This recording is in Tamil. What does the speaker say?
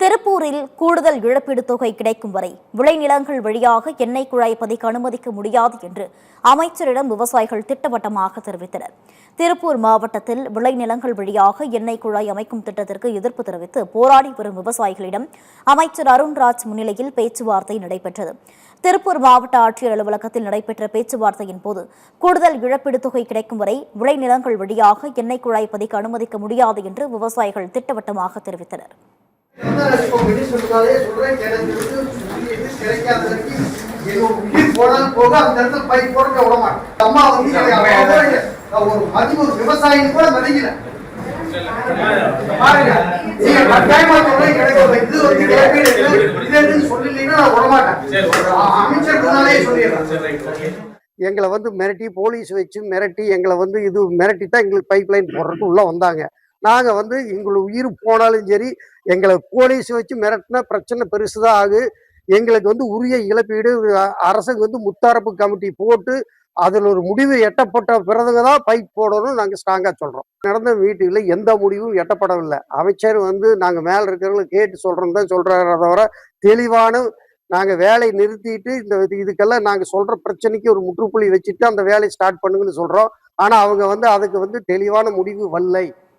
திருப்பூரில் கூடுதல் இழப்பீடு தொகை கிடைக்கும் வரை விளைநிலங்கள் வழியாக எண்ணெய் குழாய் பதிக்க அனுமதிக்க முடியாது என்று அமைச்சரிடம் விவசாயிகள் திட்டவட்டமாக தெரிவித்தனர். திருப்பூர் மாவட்டத்தில் விளைநிலங்கள் வழியாக எண்ணெய் குழாய் அமைக்கும் திட்டத்திற்கு எதிர்ப்பு தெரிவித்து போராடி வரும் விவசாயிகளிடம் அமைச்சர் அருண்ராஜ் முன்னிலையில் பேச்சுவார்த்தை நடைபெற்றது. திருப்பூர் மாவட்ட ஆட்சியர் அலுவலகத்தில் நடைபெற்ற பேச்சுவார்த்தையின் போது கூடுதல் இழப்பீடு தொகை கிடைக்கும் வரை விளைநிலங்கள் வழியாக எண்ணெய் குழாய் பதிக்க அனுமதிக்க முடியாது என்று விவசாயிகள் திட்டவட்டமாக தெரிவித்தனர். எங்களை மிரட்டி போலீஸ் வச்சு மிரட்டி எங்களை இது மிரட்டி தான் எங்களுக்கு பைப் லைன் போடுறதுக்கு உள்ள வந்தாங்க. நாங்க எங்களுக்கு உயிர் போனாலும் சரி, எங்களை போலீஸ் வச்சு மிரட்டினா பிரச்சனை பெருசுதான் ஆகு. எங்களுக்கு உரிய இழப்பீடு அரசுக்கு முத்தாரப்பு கமிட்டி போட்டு அதில் ஒரு முடிவு எட்டப்பட்ட பிறகுதான் பைப் போடணும் நாங்கள் ஸ்ட்ராங்கா சொல்றோம். நடந்த மீட்டிங்ல எந்த முடிவும் எட்டப்படவில்லை. அமைச்சர் நாங்க மேல இருக்கிறவங்களை கேட்டு சொல்றோம் தான் சொல்றாரு. தவிர தெளிவான நாங்க வேலையை நிறுத்திட்டு இதுக்கெல்லாம் நாங்க சொல்ற பிரச்சனைக்கு ஒரு முற்றுப்புள்ளி வச்சுட்டு அந்த வேலையை ஸ்டார்ட் பண்ணுங்கன்னு சொல்றோம். ஆனா அவங்க அதுக்கு தெளிவான முடிவு வரலை.